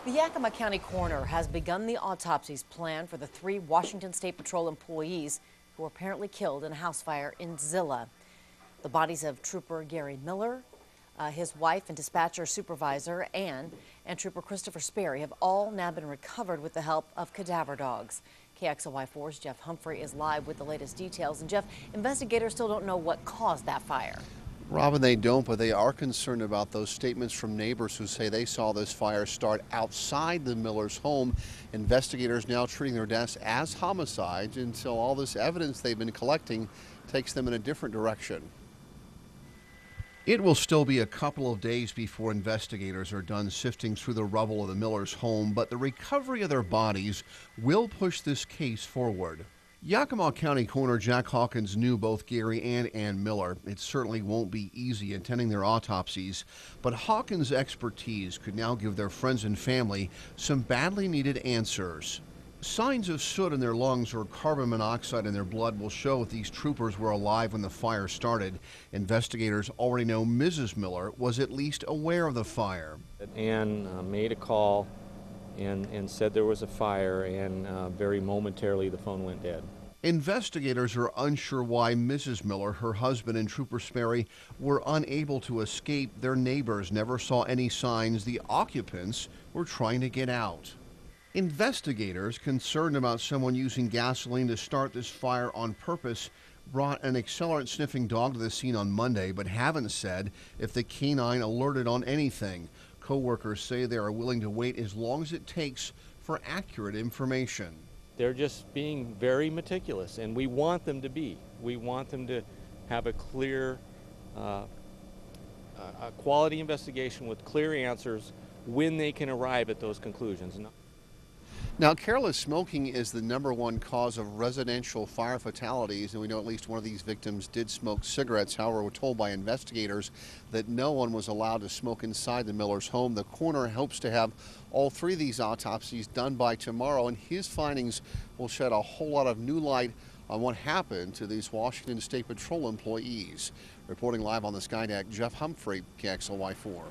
The Yakima County Coroner has begun the autopsies planned for the 3 Washington State Patrol employees who were apparently killed in a house fire in Zillah. The bodies of Trooper Gary Miller, his wife and dispatcher supervisor, Ann, and Trooper Christopher Sperry have all now been recovered with the help of cadaver dogs. KXLY4's Jeff Humphrey is live with the latest details. And Jeff, investigators still don't know what caused that fire. Robin, they don't, but they are concerned about those statements from neighbors who say they saw this fire start outside the Miller's home. Investigators now treating their deaths as homicides until all this evidence they've been collecting takes them in a different direction. It will still be a couple of days before investigators are done sifting through the rubble of the Miller's home, but the recovery of their bodies will push this case forward. Yakima County Coroner Jack Hawkins knew both Gary and Ann Miller. It certainly won't be easy attending their autopsies, but Hawkins' expertise could now give their friends and family some badly needed answers. Signs of soot in their lungs or carbon monoxide in their blood will show if these troopers were alive when the fire started. Investigators already know Mrs. Miller was at least aware of the fire. Ann made a call and said there was a fire, and very momentarily the phone went dead. Investigators are unsure why Mrs. Miller, her husband, and Trooper Sperry were unable to escape. Their neighbors never saw any signs the occupants were trying to get out. Investigators, concerned about someone using gasoline to start this fire on purpose, brought an accelerant-sniffing dog to the scene on Monday, but haven't said if the canine alerted on anything. Co-workers say they are willing to wait as long as it takes for accurate information. They're just being very meticulous, and we want them to be. We want them to have a clear, a quality investigation with clear answers when they can arrive at those conclusions. Now, careless smoking is the #1 cause of residential fire fatalities, and we know at least one of these victims did smoke cigarettes. However, we're told by investigators that no one was allowed to smoke inside the Miller's home. The coroner hopes to have all 3 of these autopsies done by tomorrow, and his findings will shed a whole lot of new light on what happened to these Washington State Patrol employees. Reporting live on the Skydeck, Jeff Humphrey, KXLY4.